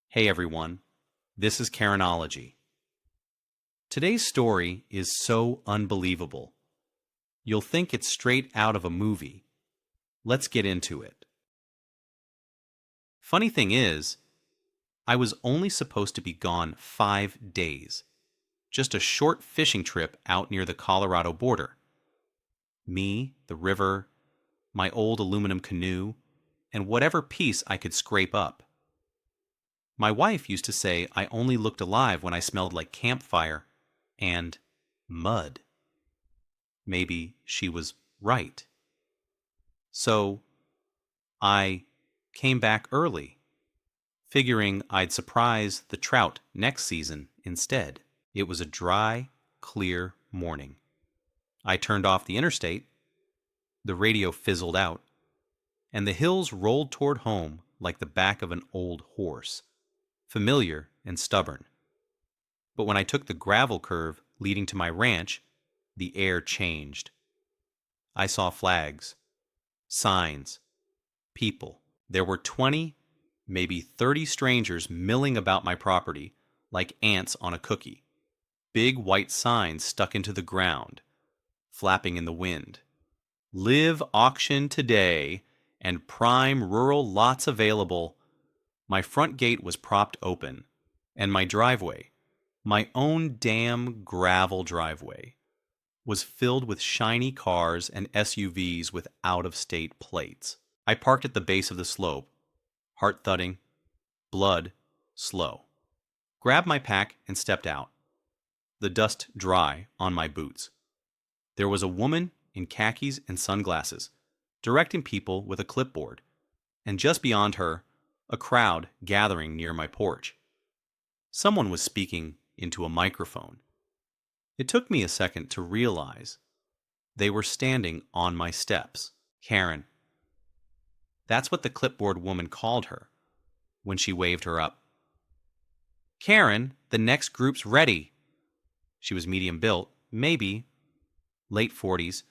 Hey everyone, this is Karenology. Today's story is so unbelievable. You'll think it's straight out of a movie. Let's get into it. Funny thing is, I was only supposed to be gone 5 days. Just a short fishing trip out near the Colorado border. Me, the river, my old aluminum canoe, and whatever piece I could scrape up. My wife used to say I only looked alive when I smelled like campfire and mud. Maybe she was right. So I came back early, figuring I'd surprise the trout next season instead. It was a dry, clear morning. I turned off the interstate, the radio fizzled out, and the hills rolled toward home like the back of an old horse, familiar and stubborn. But when I took the gravel curve leading to my ranch, the air changed. I saw flags, signs, people. There were 20, maybe 30 strangers milling about my property like ants on a cookie. Big white signs stuck into the ground, flapping in the wind. Live auction today and prime rural lots available. My front gate was propped open, and my driveway, my own damn gravel driveway, was filled with shiny cars and SUVs with out-of-state plates. I parked at the base of the slope, heart thudding, blood slow. Grabbed my pack and stepped out, the dust dry on my boots. There was a woman in khakis and sunglasses, directing people with a clipboard, and just beyond her, a crowd gathering near my porch. Someone was speaking into a microphone. It took me a second to realize they were standing on my steps. Karen. That's what the clipboard woman called her when she waved her up. Karen, the next group's ready. She was medium built, maybe late 40s,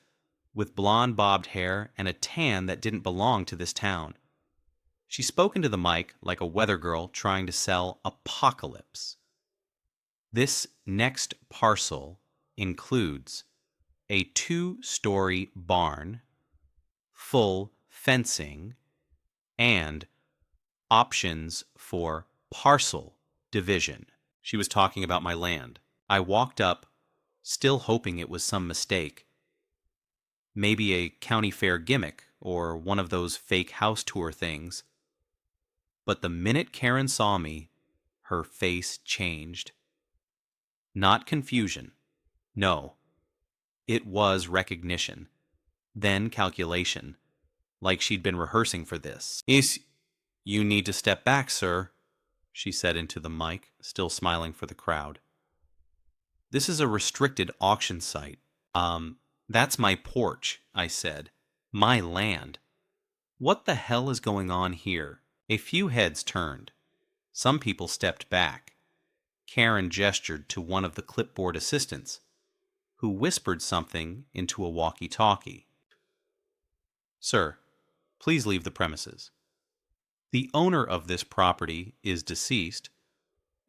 with blonde bobbed hair and a tan that didn't belong to this town. She spoke into the mic like a weather girl trying to sell apocalypse. This next parcel includes a 2-story barn, full fencing, and options for parcel division. She was talking about my land. I walked up, still hoping it was some mistake. Maybe a county fair gimmick or one of those fake house tour things. But the minute Karen saw me, her face changed. Not confusion. No. It was recognition. Then calculation. Like she'd been rehearsing for this. You need to step back, sir, she said into the mic, still smiling for the crowd. This is a restricted auction site. That's my porch, I said. My land. What the hell is going on here? A few heads turned. Some people stepped back. Karen gestured to one of the clipboard assistants, who whispered something into a walkie-talkie. Sir, please leave the premises. The owner of this property is deceased,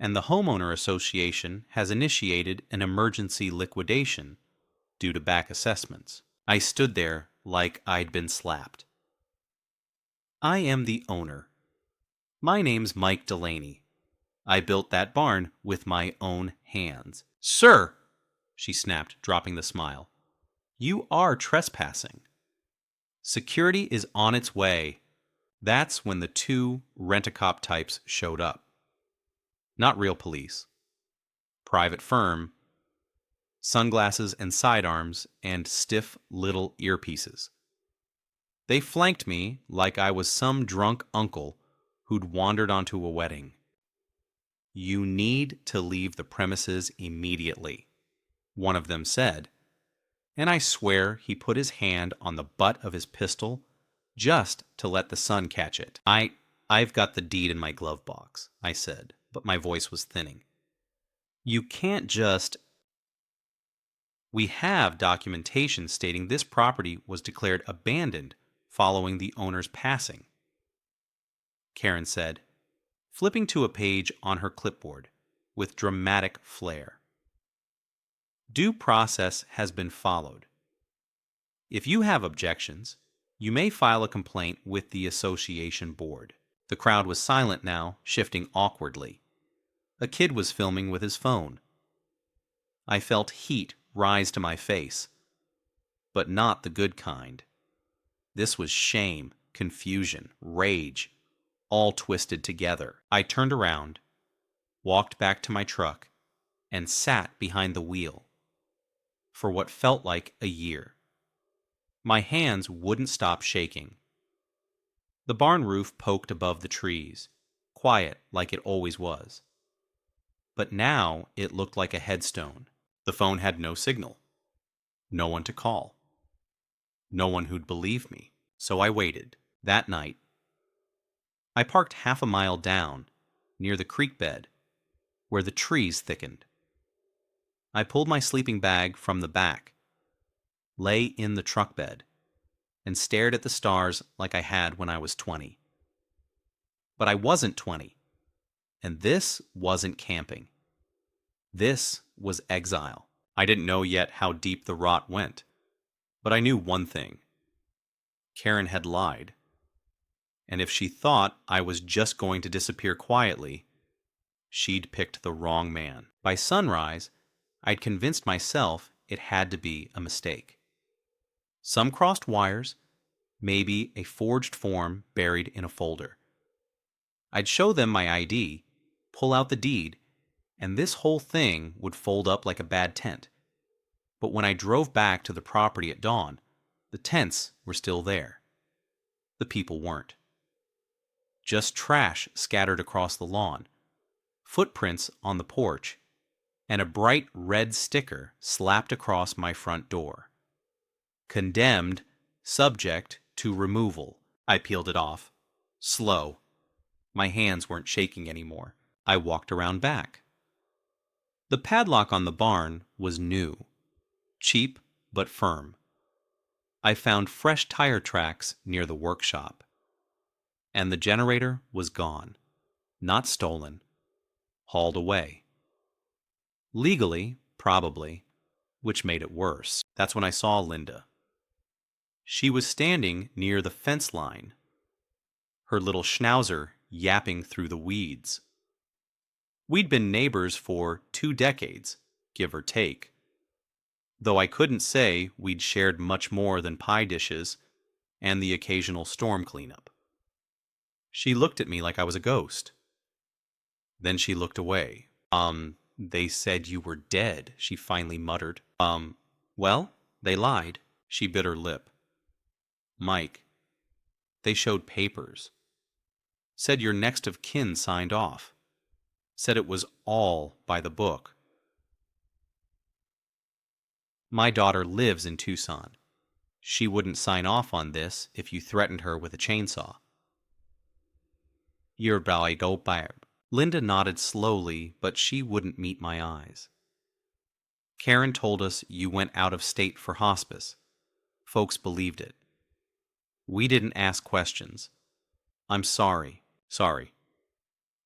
and the Homeowner Association has initiated an emergency liquidation due to back assessments. I stood there like I'd been slapped. I am the owner. My name's Mike Delaney. I built that barn with my own hands. Sir, she snapped, dropping the smile, you are trespassing. Security is on its way. That's when the 2 rent-a-cop types showed up. Not real police. Private firm. Sunglasses and sidearms and stiff little earpieces. They flanked me like I was some drunk uncle who'd wandered onto a wedding. You need to leave the premises immediately, one of them said, and I swear he put his hand on the butt of his pistol just to let the sun catch it. I've got the deed in my glove box, I said, but my voice was thinning. You can't just... We have documentation stating this property was declared abandoned following the owner's passing. Karen said, flipping to a page on her clipboard with dramatic flair. Due process has been followed. If you have objections, you may file a complaint with the association board. The crowd was silent now, shifting awkwardly. A kid was filming with his phone. I felt heat rise to my face, but not the good kind. This was shame, confusion, rage, all twisted together. I turned around, walked back to my truck, and sat behind the wheel for what felt like a year. My hands wouldn't stop shaking. The barn roof poked above the trees, quiet like it always was. But now it looked like a headstone. The phone had no signal. No one to call. No one who'd believe me. So I waited. That night, I parked half a mile down, near the creek bed, where the trees thickened. I pulled my sleeping bag from the back, lay in the truck bed, and stared at the stars like I had when I was 20. But I wasn't 20, and this wasn't camping. This was exile. I didn't know yet how deep the rot went, but I knew one thing. Karen had lied. And if she thought I was just going to disappear quietly, she'd picked the wrong man. By sunrise, I'd convinced myself it had to be a mistake. Some crossed wires, maybe a forged form buried in a folder. I'd show them my ID, pull out the deed, and this whole thing would fold up like a bad tent. But when I drove back to the property at dawn, the tents were still there. The people weren't. Just trash scattered across the lawn, footprints on the porch, and a bright red sticker slapped across my front door. Condemned, subject to removal. I peeled it off. Slow. My hands weren't shaking anymore. I walked around back. The padlock on the barn was new. Cheap but firm. I found fresh tire tracks near the workshop. And the generator was gone. Not stolen. Hauled away. Legally, probably, which made it worse. That's when I saw Linda. She was standing near the fence line, her little schnauzer yapping through the weeds. We'd been neighbors for 2 decades, give or take, though I couldn't say we'd shared much more than pie dishes and the occasional storm cleanup. She looked at me like I was a ghost. Then she looked away. They said you were dead, she finally muttered. Well, they lied. She bit her lip. Mike, they showed papers. Said your next of kin signed off. Said it was all by the book. My daughter lives in Tucson. She wouldn't sign off on this if you threatened her with a chainsaw. You're probably go by. Linda nodded slowly, but she wouldn't meet my eyes. Karen told us you went out of state for hospice. Folks believed it. We didn't ask questions. I'm sorry. Sorry.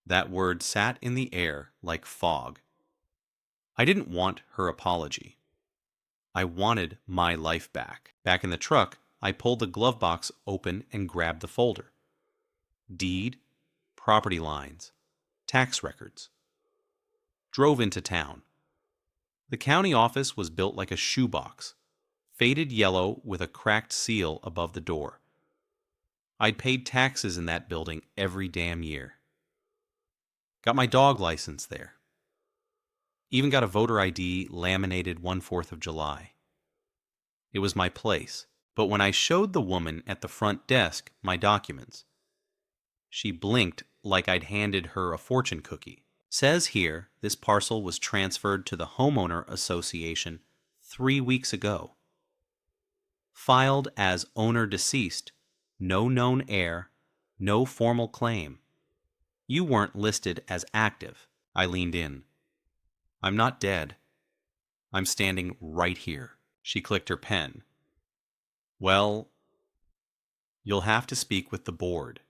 That word sat in the air like fog. I didn't want her apology. I wanted my life back. Back in the truck, I pulled the glove box open and grabbed the folder. Deed, property lines, tax records. Drove into town. The county office was built like a shoebox, faded yellow with a cracked seal above the door. I'd paid taxes in that building every damn year. Got my dog license there. Even got a voter ID laminated 1/4 of July. It was my place, but when I showed the woman at the front desk my documents, she blinked like I'd handed her a fortune cookie. Says here this parcel was transferred to the Homeowner Association 3 weeks ago. Filed as owner deceased, no known heir, no formal claim. You weren't listed as active. I leaned in. I'm not dead. I'm standing right here. She clicked her pen. Well, you'll have to speak with the board.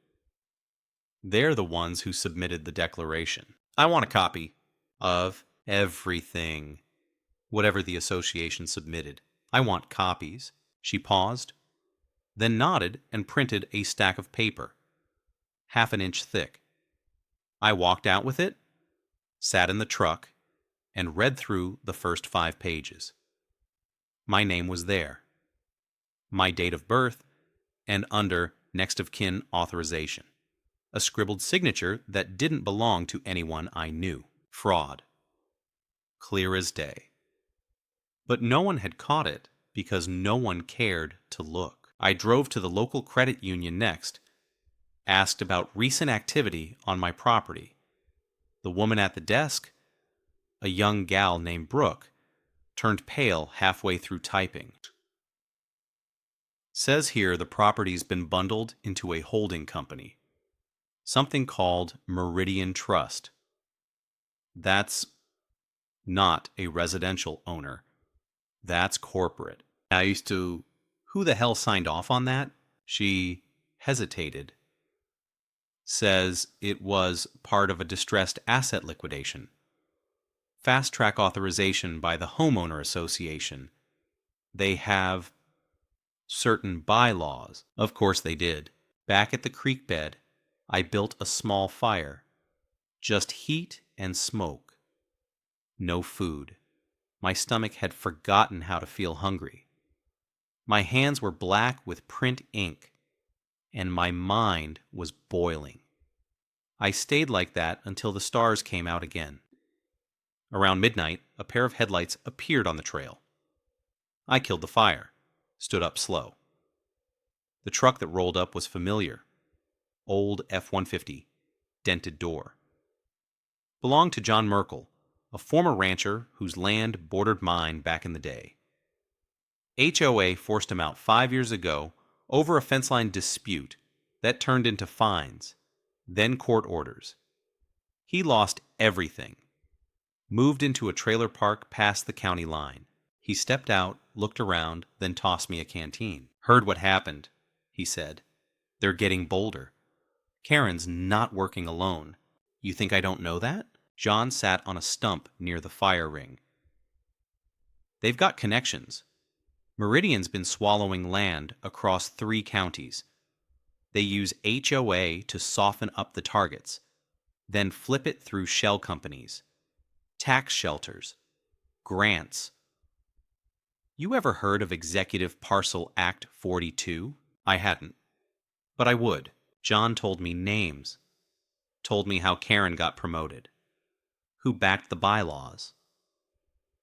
They're the ones who submitted the declaration. I want a copy of everything, whatever the association submitted. I want copies. She paused, then nodded and printed a stack of paper, half an inch thick. I walked out with it, sat in the truck, and read through the first 5 pages. My name was there, my date of birth, and under next of kin authorization. A scribbled signature that didn't belong to anyone I knew. Fraud. Clear as day. But no one had caught it because no one cared to look. I drove to the local credit union next, asked about recent activity on my property. The woman at the desk, a young gal named Brooke, turned pale halfway through typing. Says here the property's been bundled into a holding company, something called Meridian Trust. That's not a residential owner. That's corporate. Who the hell signed off on that? She hesitated. Says it was part of a distressed asset liquidation. Fast track authorization by the Homeowner Association. They have certain bylaws. Of course they did. Back at the creek bed, I built a small fire. Just heat and smoke. No food. My stomach had forgotten how to feel hungry. My hands were black with print ink, and my mind was boiling. I stayed like that until the stars came out again. Around midnight, a pair of headlights appeared on the trail. I killed the fire, stood up slow. The truck that rolled up was familiar. Old F-150, dented door. Belonged to John Merkel, a former rancher whose land bordered mine back in the day. HOA forced him out 5 years ago over a fence line dispute that turned into fines, then court orders. He lost everything. Moved into a trailer park past the county line. He stepped out, looked around, then tossed me a canteen. Heard what happened, he said. They're getting bolder. Karen's not working alone. You think I don't know that? John sat on a stump near the fire ring. They've got connections. Meridian's been swallowing land across 3 counties. They use HOA to soften up the targets, then flip it through shell companies, tax shelters, grants. You ever heard of Executive Parcel Act 42? I hadn't, but I would. John told me names, told me how Karen got promoted, who backed the bylaws,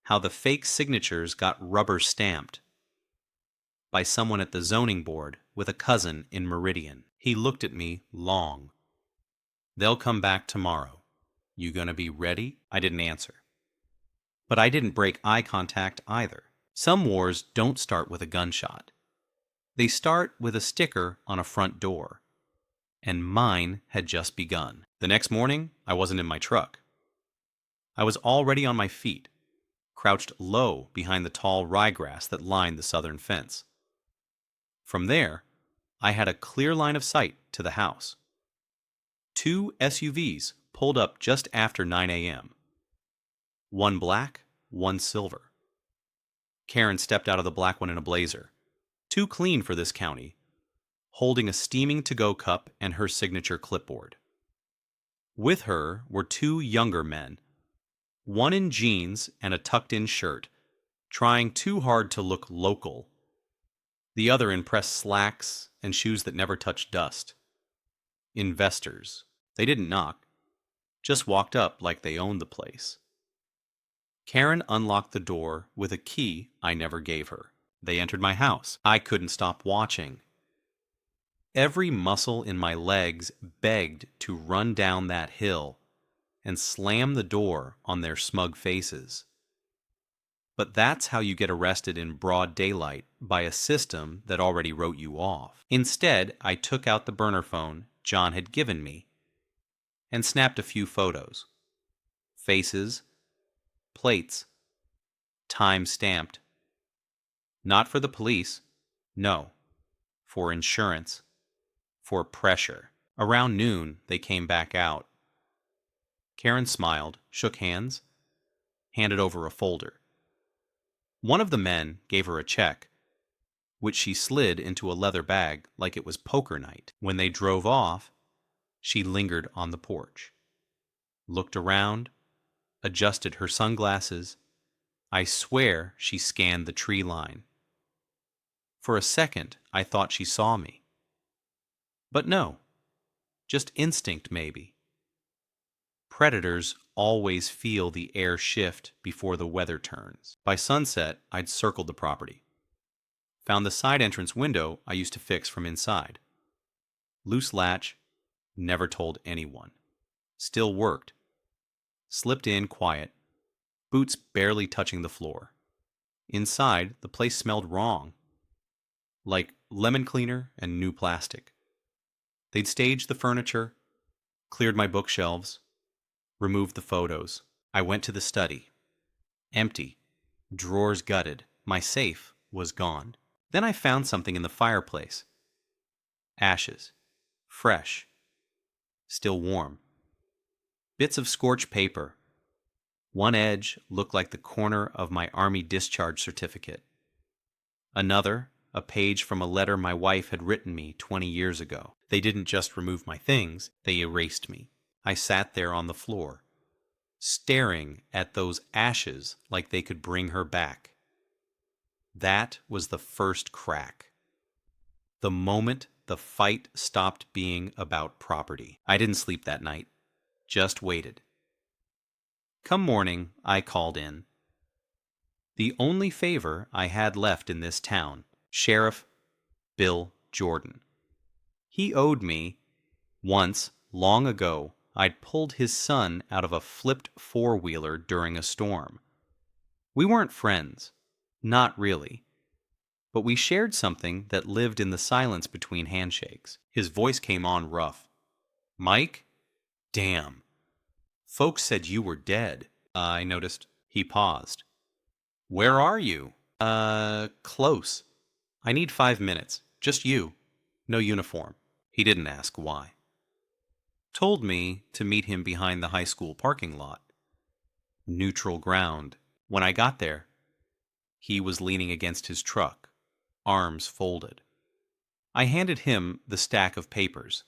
how the fake signatures got rubber stamped by someone at the zoning board with a cousin in Meridian. He looked at me long. They'll come back tomorrow. You gonna be ready? I didn't answer. But I didn't break eye contact either. Some wars don't start with a gunshot. They start with a sticker on a front door. And mine had just begun. The next morning, I wasn't in my truck. I was already on my feet, crouched low behind the tall ryegrass that lined the southern fence. From there, I had a clear line of sight to the house. 2 SUVs pulled up just after 9 a.m. One black, one silver. Karen stepped out of the black one in a blazer, too clean for this county, holding a steaming to-go cup and her signature clipboard. With her were 2 younger men, one in jeans and a tucked-in shirt, trying too hard to look local. The other in pressed slacks and shoes that never touched dust. Investors. They didn't knock, just walked up like they owned the place. Karen unlocked the door with a key I never gave her. They entered my house. I couldn't stop watching. Every muscle in my legs begged to run down that hill and slam the door on their smug faces. But that's how you get arrested in broad daylight by a system that already wrote you off. Instead, I took out the burner phone John had given me and snapped a few photos. Faces, plates, time stamped. Not for the police, no, for insurance, for pressure. Around noon, they came back out. Karen smiled, shook hands, handed over a folder. One of the men gave her a check, which she slid into a leather bag like it was poker night. When they drove off, she lingered on the porch, looked around, adjusted her sunglasses. I swear she scanned the tree line. For a second, I thought she saw me. But no, just instinct maybe. Predators always feel the air shift before the weather turns. By sunset, I'd circled the property. Found the side entrance window I used to fix from inside. Loose latch, never told anyone. Still worked. Slipped in quiet, boots barely touching the floor. Inside, the place smelled wrong, like lemon cleaner and new plastic. They'd staged the furniture, cleared my bookshelves, removed the photos. I went to the study. Empty. Drawers gutted. My safe was gone. Then I found something in the fireplace. Ashes. Fresh. Still warm. Bits of scorched paper. One edge looked like the corner of my Army discharge certificate. Another, a page from a letter my wife had written me 20 years ago. They didn't just remove my things, they erased me. I sat there on the floor, staring at those ashes like they could bring her back. That was the first crack. The moment the fight stopped being about property. I didn't sleep that night, just waited. Come morning, I called in. The only favor I had left in this town, Sheriff Bill Jordan. He owed me, once, long ago, I'd pulled his son out of a flipped four-wheeler during a storm. We weren't friends, not really, but we shared something that lived in the silence between handshakes. His voice came on rough. Mike? Damn. Folks said you were dead. I noticed. He paused. Where are you? Close. I need 5 minutes. Just you. No uniform. He didn't ask why. Told me to meet him behind the high school parking lot. Neutral ground. When I got there, he was leaning against his truck, arms folded. I handed him the stack of papers,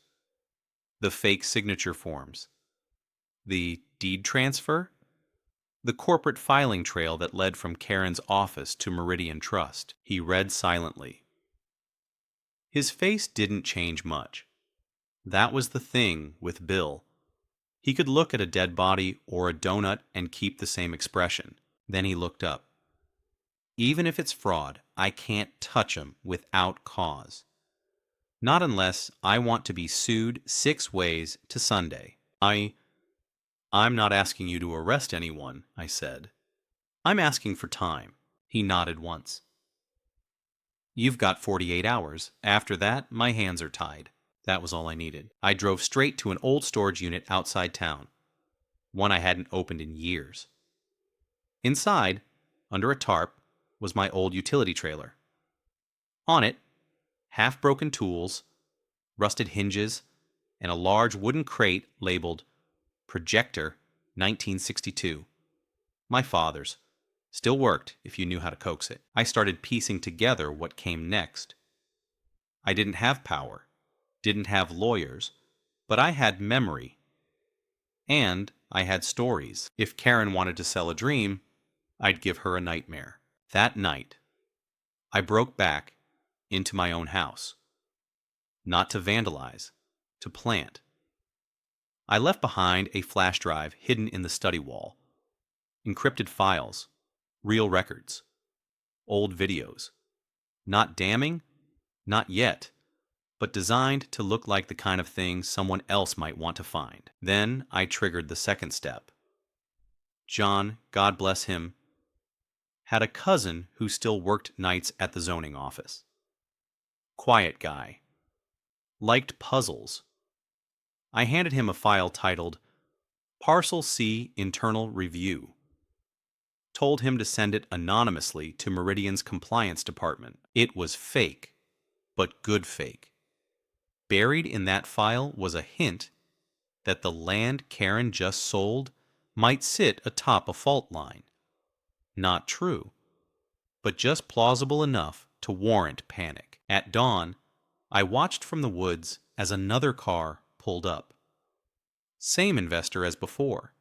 the fake signature forms, the deed transfer, the corporate filing trail that led from Karen's office to Meridian Trust. He read silently. His face didn't change much. That was the thing with Bill. He could look at a dead body or a donut and keep the same expression. Then he looked up. Even if it's fraud, I can't touch him without cause. Not unless I want to be sued 6 ways to Sunday. I'm not asking you to arrest anyone, I said. I'm asking for time. He nodded once. You've got 48 hours. After that, my hands are tied. That was all I needed. I drove straight to an old storage unit outside town, one I hadn't opened in years. Inside, under a tarp, was my old utility trailer. On it, half-broken tools, rusted hinges, and a large wooden crate labeled Projector 1962. My father's. Still worked if you knew how to coax it. I started piecing together what came next. I didn't have power, didn't have lawyers, but I had memory. And I had stories. If Karen wanted to sell a dream, I'd give her a nightmare. That night, I broke back into my own house. Not to vandalize, to plant. I left behind a flash drive hidden in the study wall. Encrypted files, real records, old videos. Not damning, not yet, but designed to look like the kind of thing someone else might want to find. Then I triggered the second step. John, God bless him, had a cousin who still worked nights at the zoning office. Quiet guy. Liked puzzles. I handed him a file titled Parcel C Internal Review. Told him to send it anonymously to Meridian's compliance department. It was fake, but good fake. Buried in that file was a hint that the land Karen just sold might sit atop a fault line. Not true, but just plausible enough to warrant panic. At dawn, I watched from the woods as another car pulled up. Same investor as before.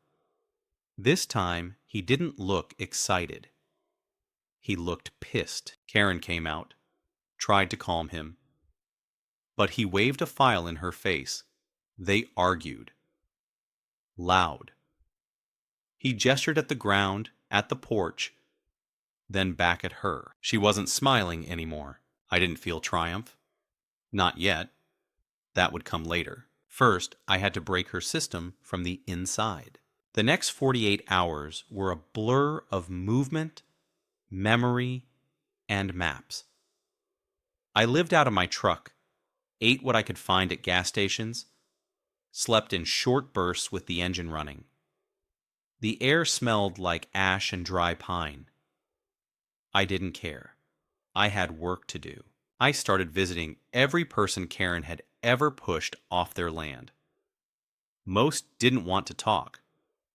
This time, he didn't look excited. He looked pissed. Karen came out, tried to calm him, but he waved a file in her face. They argued. Loud. He gestured at the ground, at the porch, then back at her. She wasn't smiling anymore. I didn't feel triumph. Not yet. That would come later. First, I had to break her system from the inside. The next 48 hours were a blur of movement, memory, and maps. I lived out of my truck, ate what I could find at gas stations, slept in short bursts with the engine running. The air smelled like ash and dry pine. I didn't care. I had work to do. I started visiting every person Karen had ever pushed off their land. Most didn't want to talk.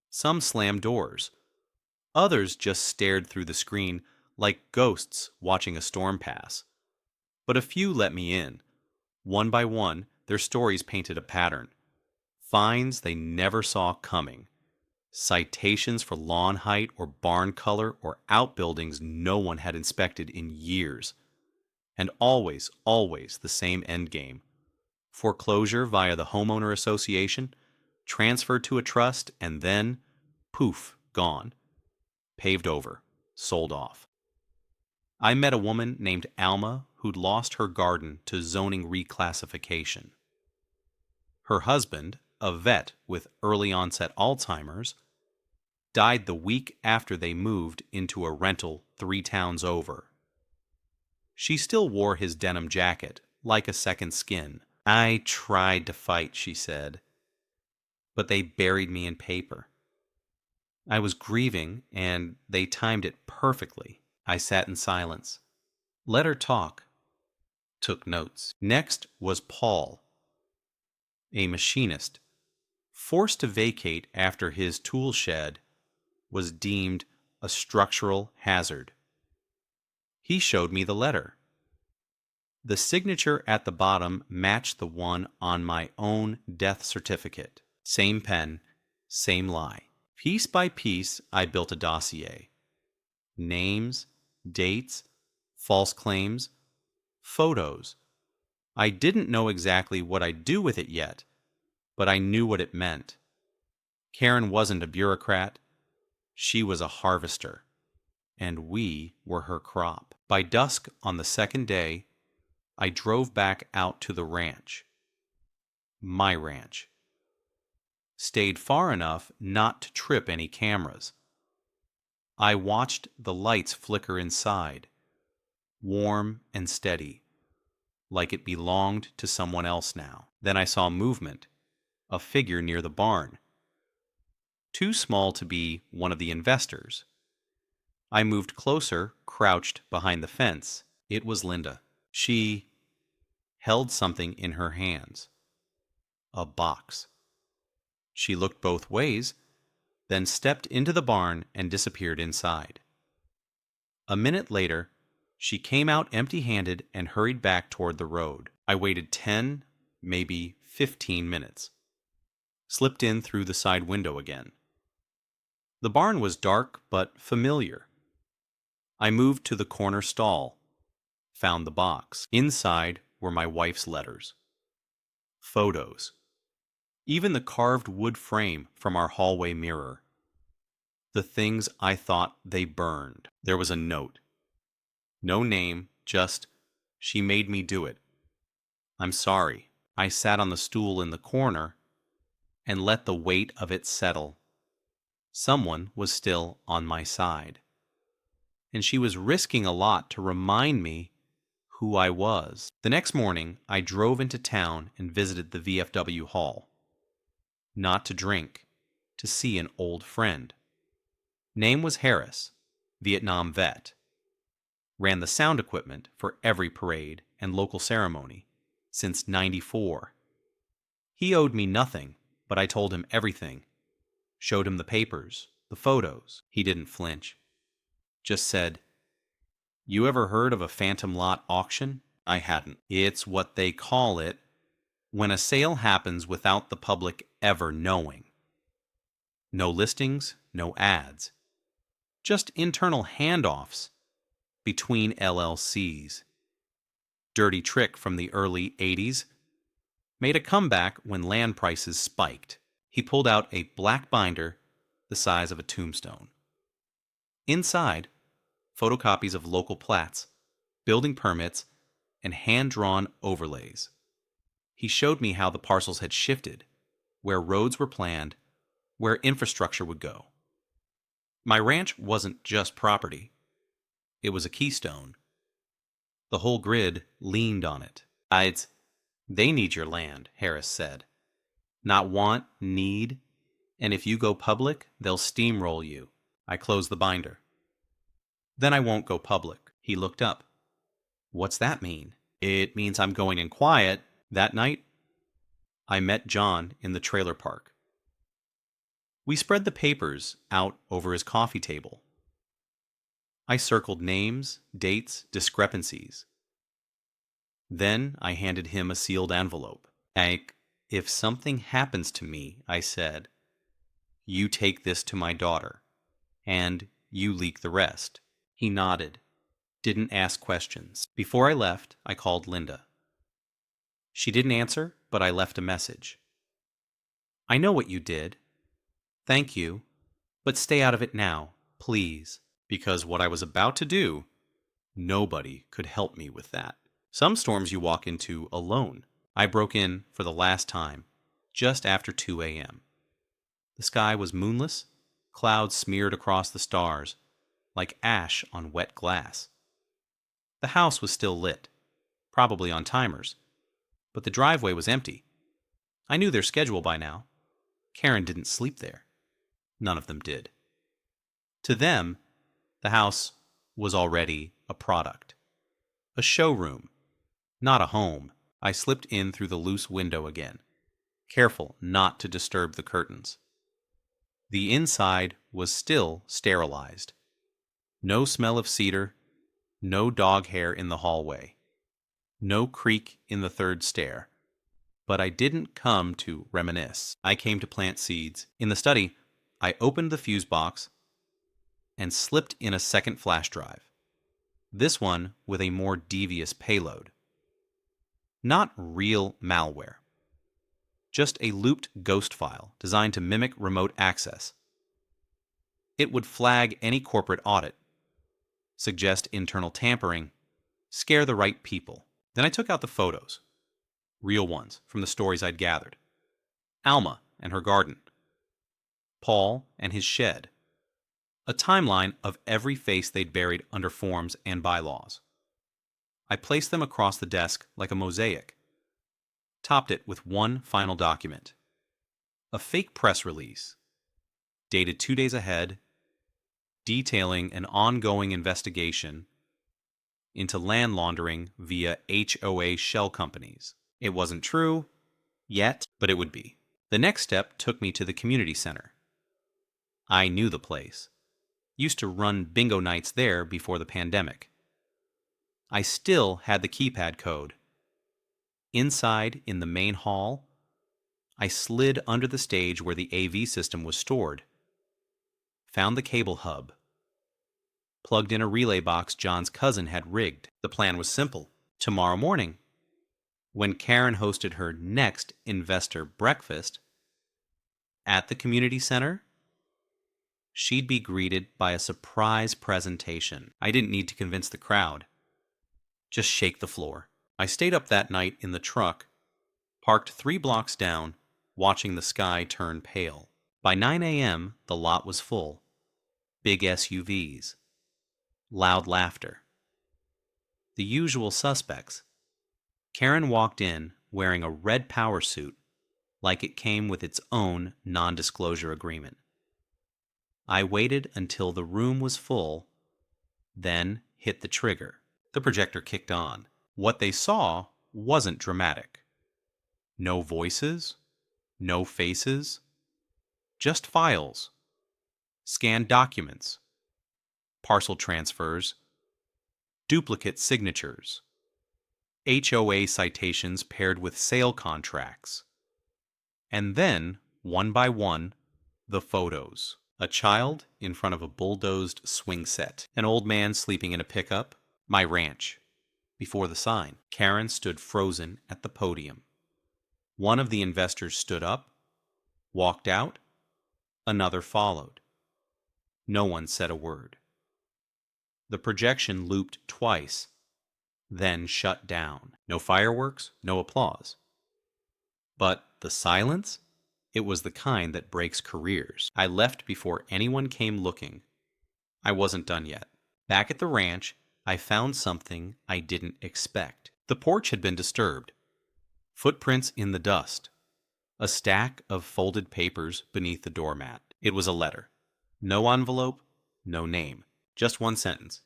Some slammed doors. Others just stared through the screen like ghosts watching a storm pass. But a few let me in. One by one, their stories painted a pattern. Fines they never saw coming. Citations for lawn height or barn color or outbuildings no one had inspected in years. And always, always the same endgame. Foreclosure via the Homeowner Association, transferred to a trust, and then, poof, gone. Paved over, sold off. I met a woman named Alma who'd lost her garden to zoning reclassification. Her husband, a vet with early onset Alzheimer's, died the week after they moved into a rental 3 towns over. She still wore his denim jacket, like a second skin. I tried to fight, she said, but they buried me in paper. I was grieving, and they timed it perfectly. I sat in silence. Let her talk. Took notes. Next was Paul, a machinist, forced to vacate after his tool shed was deemed a structural hazard. He showed me the letter. The signature at the bottom matched the one on my own death certificate. Same pen, same lie. Piece by piece, I built a dossier. Names, dates, false claims, photos. I didn't know exactly what I'd do with it yet, but I knew what it meant. Karen wasn't a bureaucrat. She was a harvester, and we were her crop. By dusk on the second day, I drove back out to the ranch. My ranch. Stayed far enough not to trip any cameras. I watched the lights flicker inside, warm and steady, like it belonged to someone else now. Then I saw movement, a figure near the barn. Too small to be one of the investors. I moved closer, crouched behind the fence. It was Linda. She held something in her hands. A box. She looked both ways, then stepped into the barn and disappeared inside. A minute later, she came out empty-handed and hurried back toward the road. I waited 10, maybe 15 minutes. Slipped in through the side window again. The barn was dark but familiar. I moved to the corner stall, found the box. Inside were my wife's letters. Photos. Even the carved wood frame from our hallway mirror. The things I thought they burned. There was a note. No name, just, she made me do it. I'm sorry. I sat on the stool in the corner and let the weight of it settle. Someone was still on my side. And she was risking a lot to remind me who I was. The next morning, I drove into town and visited the VFW hall. Not to drink, to see an old friend. Name was Harris, Vietnam vet. Ran the sound equipment for every parade and local ceremony. since '94. He owed me nothing, but I told him everything. Showed him the papers, the photos. He didn't flinch. Just said, "You ever heard of a phantom lot auction?" I hadn't. It's what they call it when a sale happens without the public ever knowing. No listings, no ads. Just internal handoffs between LLCs. Dirty trick from the early '80s. Made a comeback when land prices spiked. He pulled out a black binder the size of a tombstone. Inside, photocopies of local plats, building permits, and hand-drawn overlays. He showed me how the parcels had shifted, where roads were planned, where infrastructure would go. My ranch wasn't just property. It was a keystone. The whole grid leaned on it. They need your land, Harris said. Not want, need, and if you go public, they'll steamroll you. I closed the binder. Then I won't go public. He looked up. What's that mean? It means I'm going in quiet. That night, I met John in the trailer park. We spread the papers out over his coffee table. I circled names, dates, discrepancies. Then I handed him a sealed envelope. If something happens to me, I said, you take this to my daughter, and you leak the rest. He nodded, didn't ask questions. Before I left, I called Linda. She didn't answer, but I left a message. I know what you did. Thank you, but stay out of it now, please, because what I was about to do, nobody could help me with that. Some storms you walk into alone. I broke in for the last time, just after 2 a.m. The sky was moonless, clouds smeared across the stars, like ash on wet glass. The house was still lit, probably on timers, but the driveway was empty. I knew their schedule by now. Karen didn't sleep there. None of them did. To them, the house was already a product. A showroom, not a home. I slipped in through the loose window again, careful not to disturb the curtains. The inside was still sterilized. No smell of cedar, no dog hair in the hallway, no creak in the third stair. But I didn't come to reminisce. I came to plant seeds. In the study, I opened the fuse box and slipped in a second flash drive. This one with a more devious payload. Not real malware. Just a looped ghost file designed to mimic remote access. It would flag any corporate audit, suggest internal tampering, scare the right people. Then I took out the photos. Real ones from the stories I'd gathered. Alma and her garden. Paul and his shed. A timeline of every face they'd buried under forms and bylaws. I placed them across the desk like a mosaic. Topped it with one final document. A fake press release, dated 2 days ahead, detailing an ongoing investigation into land laundering via HOA shell companies. It wasn't true yet, but it would be. The next step took me to the community center. I knew the place. Used to run bingo nights there before the pandemic. I still had the keypad code. Inside, in the main hall, I slid under the stage where the AV system was stored. Found the cable hub. Plugged in a relay box John's cousin had rigged. The plan was simple. Tomorrow morning, when Karen hosted her next investor breakfast at the community center, she'd be greeted by a surprise presentation. I didn't need to convince the crowd. Just shake the floor. I stayed up that night in the truck, parked 3 blocks down, watching the sky turn pale. By 9 a.m., the lot was full. Big SUVs. Loud laughter. The usual suspects. Karen walked in wearing a red power suit, like it came with its own non-disclosure agreement. I waited until the room was full, then hit the trigger. The projector kicked on. What they saw wasn't dramatic. No voices, no faces, just files, scanned documents, parcel transfers, duplicate signatures, HOA citations paired with sale contracts, and then, one by one, the photos. A child in front of a bulldozed swing set, an old man sleeping in a pickup, my ranch. Before the sign, Karen stood frozen at the podium. One of the investors stood up, walked out, another followed. No one said a word. The projection looped twice, then shut down. No fireworks, no applause. But the silence? It was the kind that breaks careers. I left before anyone came looking. I wasn't done yet. Back at the ranch, I found something I didn't expect. The porch had been disturbed. Footprints in the dust. A stack of folded papers beneath the doormat. It was a letter. No envelope, no name. Just one sentence.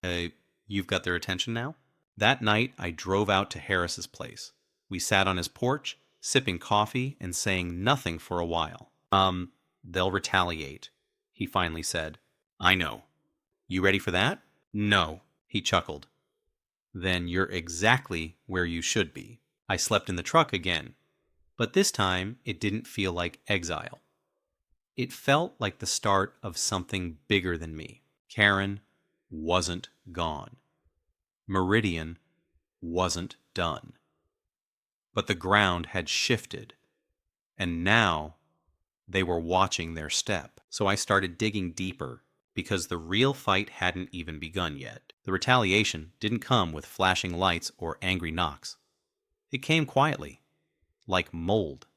You've got their attention now? That night, I drove out to Harris's place. We sat on his porch, sipping coffee and saying nothing for a while. They'll retaliate, he finally said. I know. You ready for that? No, he chuckled. Then you're exactly where you should be. I slept in the truck again, but this time it didn't feel like exile. It felt like the start of something bigger than me. Karen wasn't gone. Meridian wasn't done. But the ground had shifted, and now they were watching their step. So I started digging deeper, because the real fight hadn't even begun yet. The retaliation didn't come with flashing lights or angry knocks. It came quietly, like mold.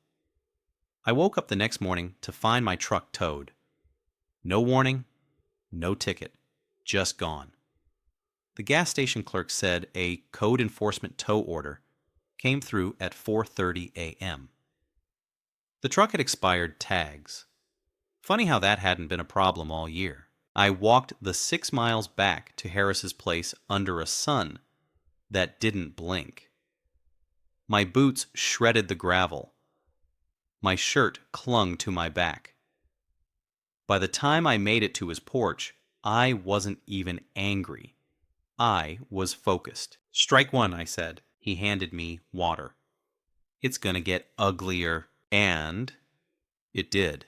I woke up the next morning to find my truck towed. No warning, no ticket, just gone. The gas station clerk said a code enforcement tow order came through at 4:30 a.m. The truck had expired tags. Funny how that hadn't been a problem all year. I walked the 6 miles back to Harris's place under a sun that didn't blink. My boots shredded the gravel. My shirt clung to my back. By the time I made it to his porch, I wasn't even angry. I was focused. Strike one, I said. He handed me water. It's gonna get uglier. And it did.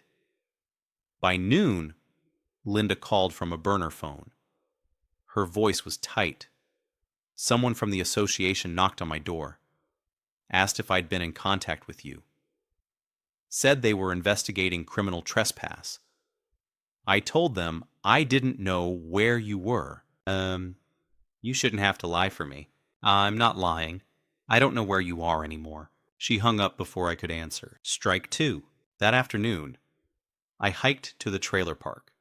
By noon, Linda called from a burner phone. Her voice was tight. Someone from the association knocked on my door. Asked if I'd been in contact with you. Said they were investigating criminal trespass. I told them I didn't know where you were. You shouldn't have to lie for me. I'm not lying. I don't know where you are anymore. She hung up before I could answer. Strike two. That afternoon, I hiked to the trailer park.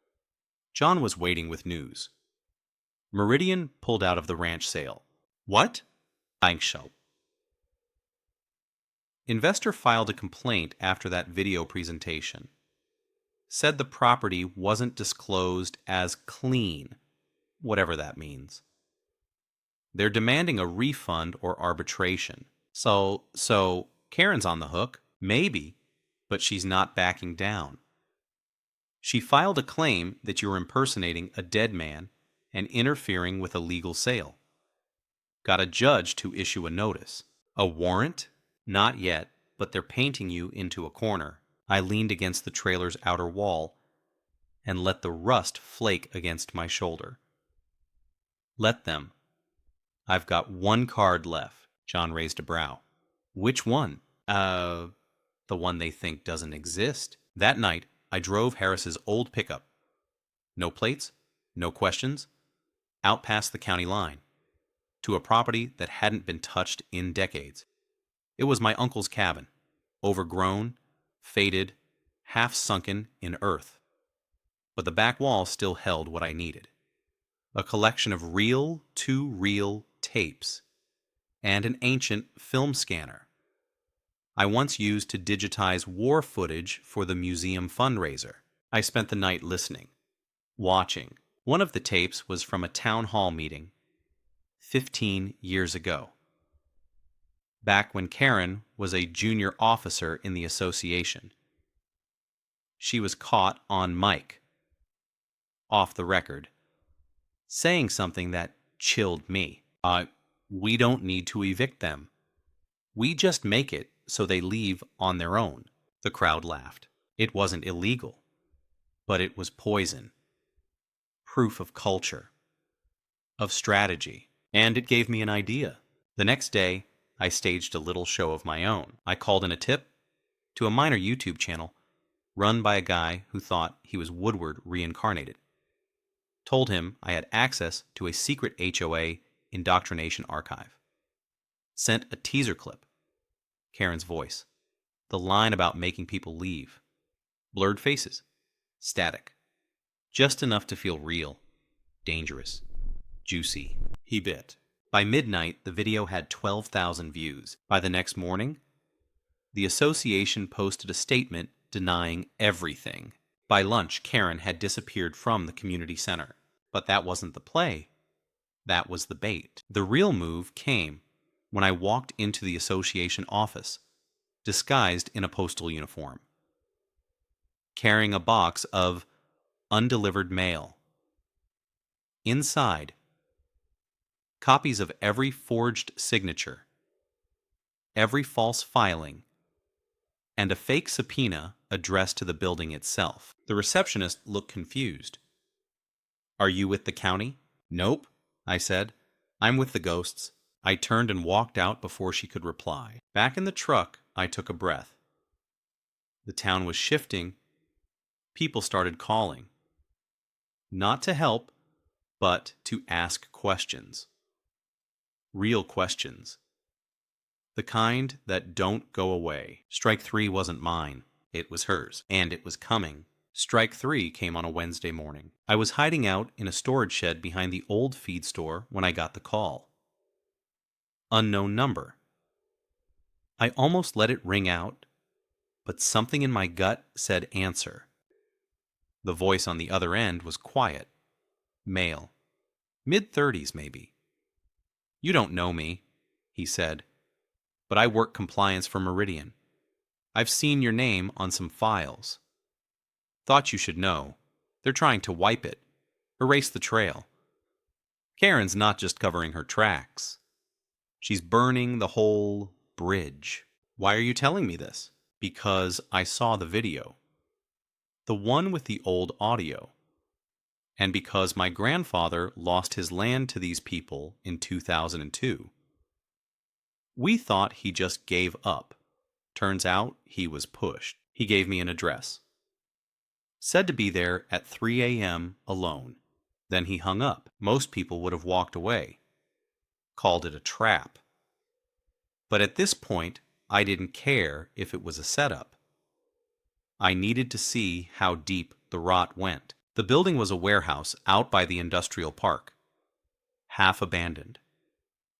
John was waiting with news. Meridian pulled out of the ranch sale. What? Dankschau. Investor filed a complaint after that video presentation. Said the property wasn't disclosed as clean, whatever that means. They're demanding a refund or arbitration. So Karen's on the hook, maybe, but she's not backing down. She filed a claim that you're impersonating a dead man and interfering with a legal sale. Got a judge to issue a notice. A warrant? Not yet, but they're painting you into a corner. I leaned against the trailer's outer wall and let the rust flake against my shoulder. Let them. I've got one card left. John raised a brow. Which one? The one they think doesn't exist. That night, I drove Harris's old pickup. No plates, no questions. Out past the county line. To a property that hadn't been touched in decades. It was my uncle's cabin. Overgrown, faded, half sunken in earth. But the back wall still held what I needed. A collection of reel-to-reel tapes. And an ancient film scanner I once used to digitize war footage for the museum fundraiser. I spent the night listening, watching. One of the tapes was from a town hall meeting 15 years ago. back when Karen was a junior officer in the association. She was caught on mic, off the record, saying something that chilled me. We don't need to evict them. We just make it so they leave on their own. The crowd laughed. It wasn't illegal, but it was poison. Proof of culture, of strategy, and it gave me an idea. The next day, I staged a little show of my own. I called in a tip to a minor YouTube channel run by a guy who thought he was Woodward reincarnated. Told him I had access to a secret HOA indoctrination archive. Sent a teaser clip. Karen's voice. The line about making people leave. Blurred faces. Static. Just enough to feel real. Dangerous. Juicy. He bit. By midnight, the video had 12,000 views. By the next morning, the association posted a statement denying everything. By lunch, Karen had disappeared from the community center. But that wasn't the play. That was the bait. The real move came when I walked into the association office, disguised in a postal uniform, carrying a box of undelivered mail. Inside, copies of every forged signature, every false filing, and a fake subpoena addressed to the building itself. The receptionist looked confused. "Are you with the county?" "Nope," I said. "I'm with the ghosts." I turned and walked out before she could reply. Back in the truck, I took a breath. The town was shifting. People started calling. Not to help, but to ask questions. Real questions. The kind that don't go away. Strike 3 wasn't mine. It was hers. And it was coming. Strike 3 came on a Wednesday morning. I was hiding out in a storage shed behind the old feed store when I got the call. Unknown number. I almost let it ring out, but something in my gut said answer. The voice on the other end was quiet. Male. Mid-30s, maybe. "You don't know me," he said, "but I work compliance for Meridian. I've seen your name on some files. Thought you should know. They're trying to wipe it. Erase the trail. Karen's not just covering her tracks. She's burning the whole bridge." "Why are you telling me this?" "Because I saw the video. The one with the old audio. And because my grandfather lost his land to these people in 2002. We thought he just gave up. Turns out he was pushed." He gave me an address. Said to be there at 3 a.m. alone. Then he hung up. Most people would have walked away. Called it a trap. But at this point, I didn't care if it was a setup. I needed to see how deep the rot went. The building was a warehouse out by the industrial park. Half abandoned.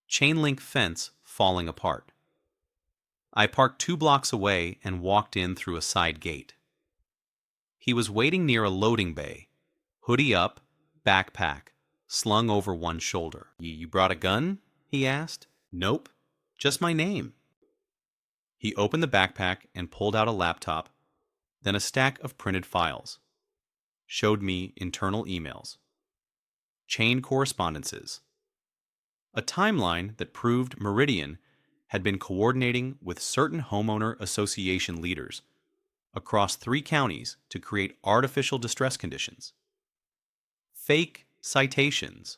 Chain link fence falling apart. I parked 2 blocks away and walked in through a side gate. He was waiting near a loading bay, hoodie up, backpack, slung over one shoulder. You brought a gun?" he asked. "Nope, just my name." He opened the backpack and pulled out a laptop, then a stack of printed files. Showed me internal emails. Chain correspondences. A timeline that proved Meridian had been coordinating with certain homeowner association leaders across 3 counties to create artificial distress conditions. Fake citations.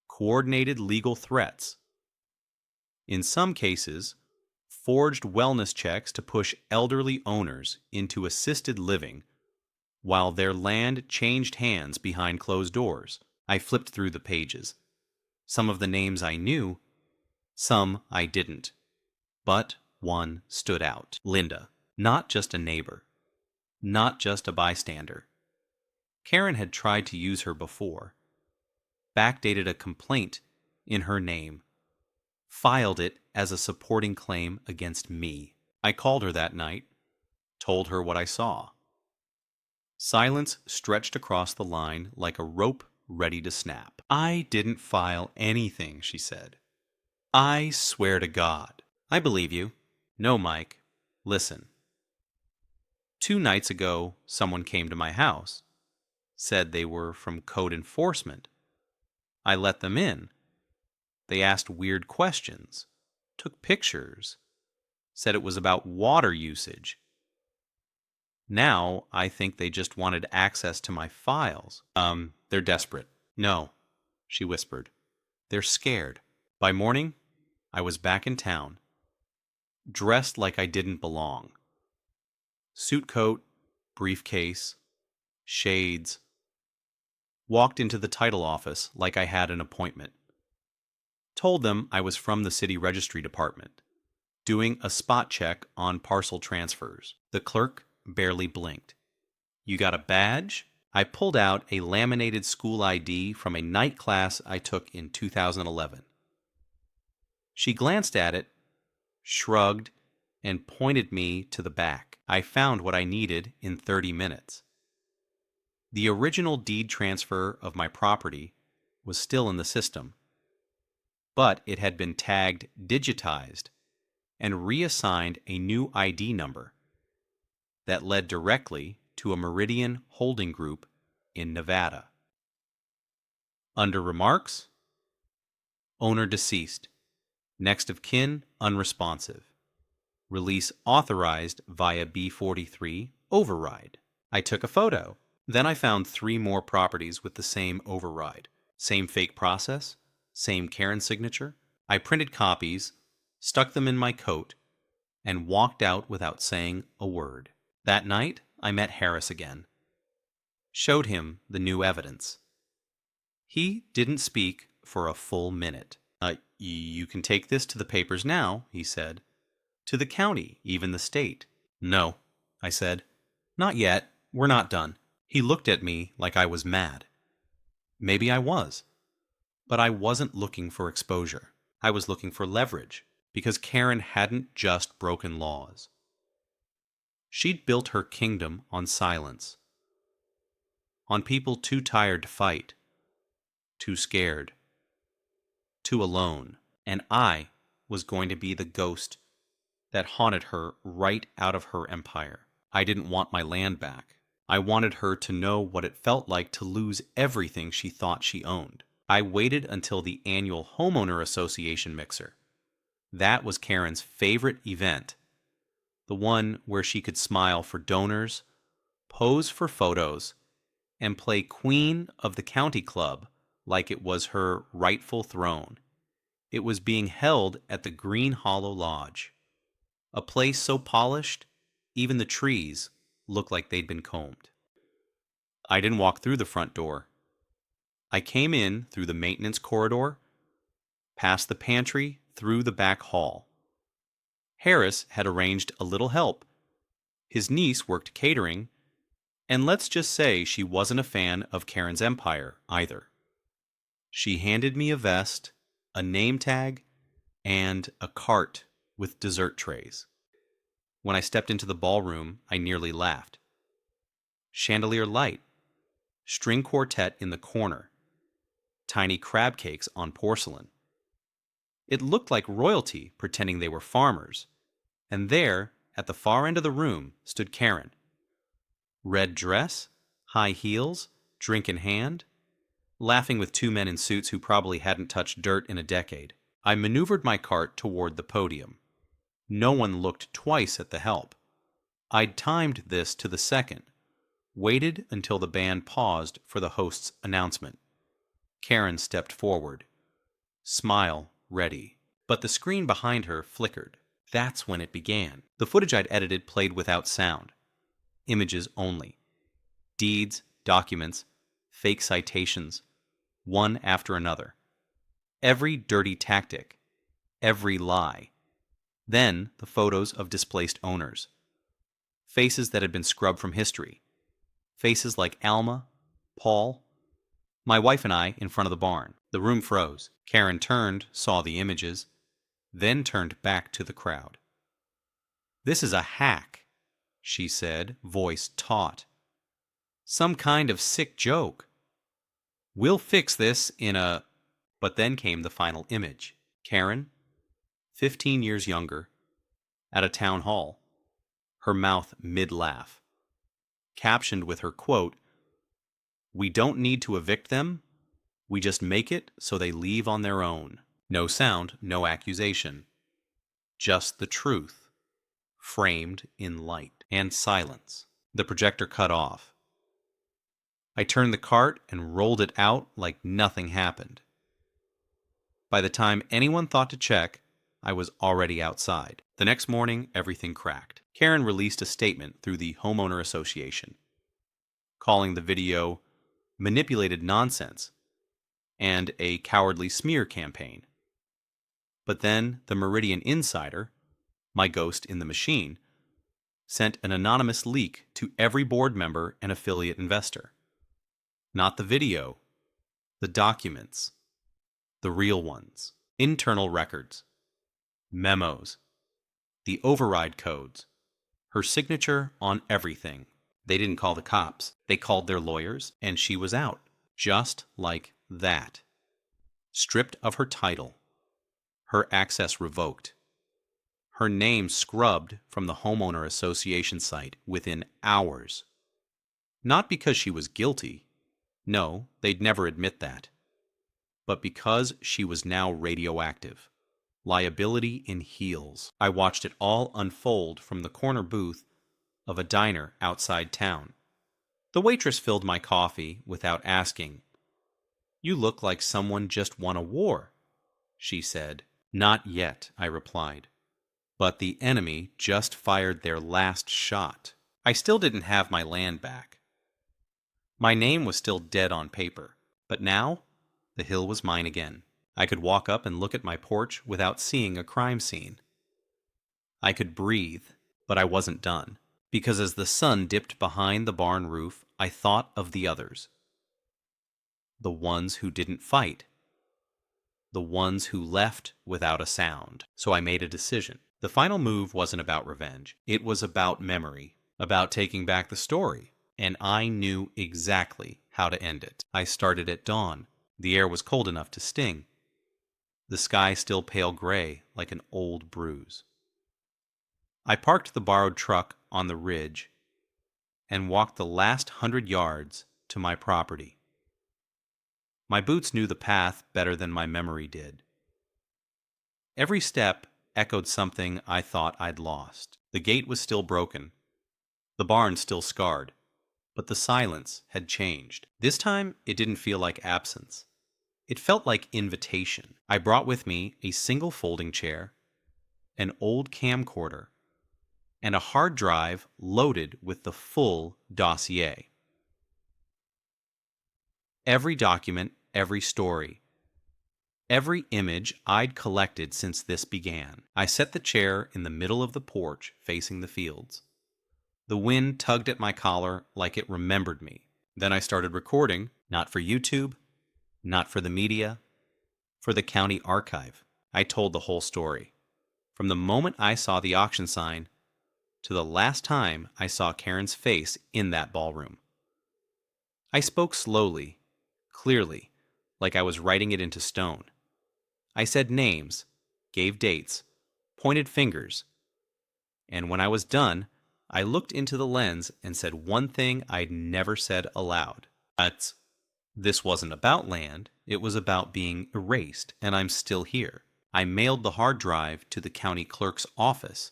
Coordinated legal threats. In some cases, forged wellness checks to push elderly owners into assisted living while their land changed hands behind closed doors. I flipped through the pages. Some of the names I knew, some I didn't. But one stood out. Linda. Not just a neighbor. Not just a bystander. Karen had tried to use her before. Backdated a complaint in her name. Filed it as a supporting claim against me. I called her that night. Told her what I saw. Silence stretched across the line like a rope ready to snap. "I didn't file anything," she said. "I swear to God." I believe you. No, Mike. Listen. 2 nights ago, someone came to my house, said they were from code enforcement. I let them in. They asked weird questions, took pictures, said it was about water usage. Now I think they just wanted access to my files. They're desperate. No, she whispered. They're scared. By morning, I was back in town, dressed like I didn't belong. Suit coat, briefcase, shades. Walked into the title office like I had an appointment. Told them I was from the city registry department, doing a spot check on parcel transfers. The clerk barely blinked. You got a badge? I pulled out a laminated school ID from a night class I took in 2011. She glanced at it, shrugged, and pointed me to the back. I found what I needed in 30 minutes. The original deed transfer of my property was still in the system, but it had been tagged digitized and reassigned a new ID number that led directly to a Meridian holding group in Nevada. Under remarks, owner deceased, next of kin unresponsive, release authorized via B43 override. I took a photo. Then I found 3 more properties with the same override, same fake process, same Karen signature. I printed copies, stuck them in my coat, and walked out without saying a word. That night, I met Harris again. Showed him the new evidence. He didn't speak for a full minute. You can take this to the papers now, he said. To the county, even the state. No, I said. Not yet. We're not done. He looked at me like I was mad. Maybe I was. But I wasn't looking for exposure. I was looking for leverage, because Karen hadn't just broken laws. She'd built her kingdom on silence, on people too tired to fight, too scared, too alone, and I was going to be the ghost that haunted her right out of her empire. I didn't want my land back. I wanted her to know what it felt like to lose everything she thought she owned. I waited until the annual Homeowner Association mixer. That was Karen's favorite event, the one where she could smile for donors, pose for photos, and play Queen of the County Club like it was her rightful throne. It was being held at the Green Hollow Lodge, a place so polished, even the trees looked like they'd been combed. I didn't walk through the front door. I came in through the maintenance corridor, past the pantry, through the back hall. Harris had arranged a little help. His niece worked catering, and let's just say she wasn't a fan of Karen's empire either. She handed me a vest, a name tag, and a cart with dessert trays. When I stepped into the ballroom, I nearly laughed. Chandelier light, string quartet in the corner, tiny crab cakes on porcelain. It looked like royalty pretending they were farmers, and there, at the far end of the room, stood Karen. Red dress, high heels, drink in hand, laughing with 2 men in suits who probably hadn't touched dirt in a decade. I maneuvered my cart toward the podium. No one looked twice at the help. I'd timed this to the second, waited until the band paused for the host's announcement. Karen stepped forward, smile ready. But the screen behind her flickered. That's when it began. The footage I'd edited played without sound. Images only. Deeds, documents, fake citations, one after another. Every dirty tactic, every lie. Then the photos of displaced owners. Faces that had been scrubbed from history. Faces like Alma, Paul, my wife and I in front of the barn. The room froze. Karen turned, saw the images, then turned back to the crowd. "This is a hack," she said, voice taut. "Some kind of sick joke. We'll fix this in a..." But then came the final image. Karen, 15 years younger, at a town hall, her mouth mid-laugh, captioned with her quote, "We don't need to evict them, we just make it so they leave on their own." No sound, no accusation. Just the truth, framed in light and silence. The projector cut off. I turned the cart and rolled it out like nothing happened. By the time anyone thought to check, I was already outside. The next morning, everything cracked. Karen released a statement through the Homeowner Association, calling the video manipulated nonsense and a cowardly smear campaign. But then the Meridian Insider, my ghost in the machine, sent an anonymous leak to every board member and affiliate investor. Not the video, the documents, the real ones, internal records, memos, the override codes, her signature on everything. They didn't call the cops. They called their lawyers, and she was out. Just like that. Stripped of her title. Her access revoked. Her name scrubbed from the Homeowner Association site within hours. Not because she was guilty. No, they'd never admit that. But because she was now radioactive. Liability in heels. I watched it all unfold from the corner booth of a diner outside town. The waitress filled my coffee without asking. "You look like someone just won a war," she said. "Not yet," I replied. But the enemy just fired their last shot. I still didn't have my land back. My name was still dead on paper. But now, the hill was mine again. I could walk up and look at my porch without seeing a crime scene. I could breathe, but I wasn't done. Because as the sun dipped behind the barn roof, I thought of the others. The ones who didn't fight. The ones who left without a sound. So I made a decision. The final move wasn't about revenge. It was about memory, about taking back the story. And I knew exactly how to end it. I started at dawn. The air was cold enough to sting. The sky still pale gray like an old bruise. I parked the borrowed truck on the ridge and walked the last 100 yards to my property. My boots knew the path better than my memory did. Every step echoed something I thought I'd lost. The gate was still broken, the barn still scarred, but the silence had changed. This time, it didn't feel like absence. It felt like invitation. I brought with me a single folding chair, an old camcorder, and a hard drive loaded with the full dossier. Every document, every story, every image I'd collected since this began. I set the chair in the middle of the porch facing the fields. The wind tugged at my collar like it remembered me. Then I started recording, not for YouTube, not for the media, for the county archive. I told the whole story. From the moment I saw the auction sign to the last time I saw Karen's face in that ballroom. I spoke slowly, clearly, like I was writing it into stone. I said names, gave dates, pointed fingers. And when I was done, I looked into the lens and said one thing I'd never said aloud. This wasn't about land, it was about being erased, and I'm still here. I mailed the hard drive to the county clerk's office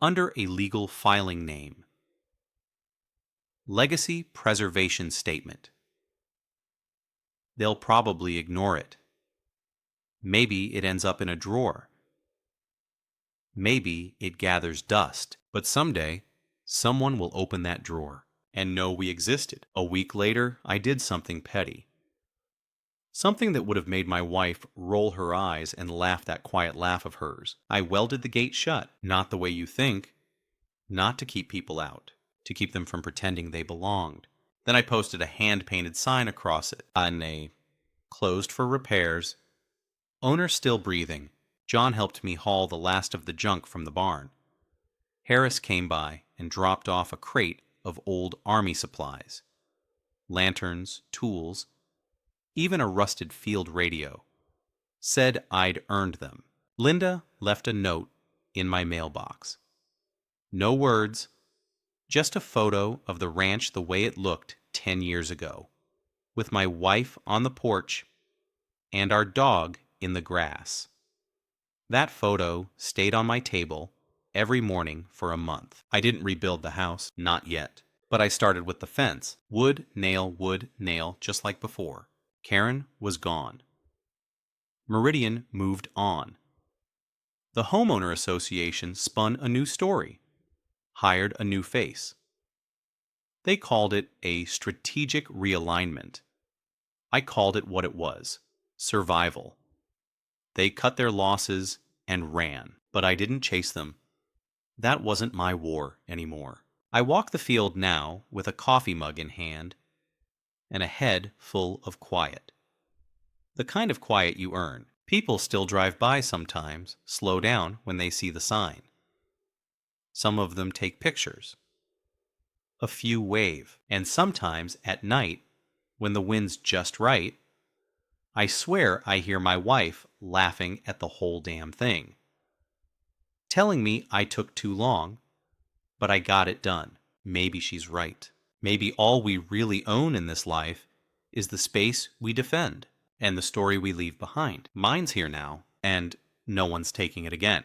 under a legal filing name. Legacy Preservation Statement. They'll probably ignore it. Maybe it ends up in a drawer. Maybe it gathers dust. But someday, someone will open that drawer and know we existed. A week later, I did something petty. Something that would have made my wife roll her eyes and laugh that quiet laugh of hers. I welded the gate shut, not the way you think, not to keep people out, to keep them from pretending they belonged. Then I posted a hand-painted sign across it, on a closed for repairs, owner still breathing. John helped me haul the last of the junk from the barn. Harris came by and dropped off a crate of old army supplies, lanterns, tools, even a rusted field radio. Said I'd earned them. Linda left a note in my mailbox. No words, just a photo of the ranch the way it looked 10 years ago, with my wife on the porch and our dog in the grass. That photo stayed on my table every morning for a month. I didn't rebuild the house, not yet. But I started with the fence. Wood, nail, just like before. Karen was gone. Meridian moved on. The Homeowner Association spun a new story, hired a new face. They called it a strategic realignment. I called it what it was, survival. They cut their losses and ran, but I didn't chase them. That wasn't my war anymore. I walk the field now with a coffee mug in hand and a head full of quiet. The kind of quiet you earn. People still drive by sometimes, slow down when they see the sign. Some of them take pictures. A few wave, and sometimes at night, when the wind's just right, I swear I hear my wife laughing at the whole damn thing, telling me I took too long, but I got it done. Maybe she's right. Maybe all we really own in this life is the space we defend and the story we leave behind. Mine's here now, and no one's taking it again.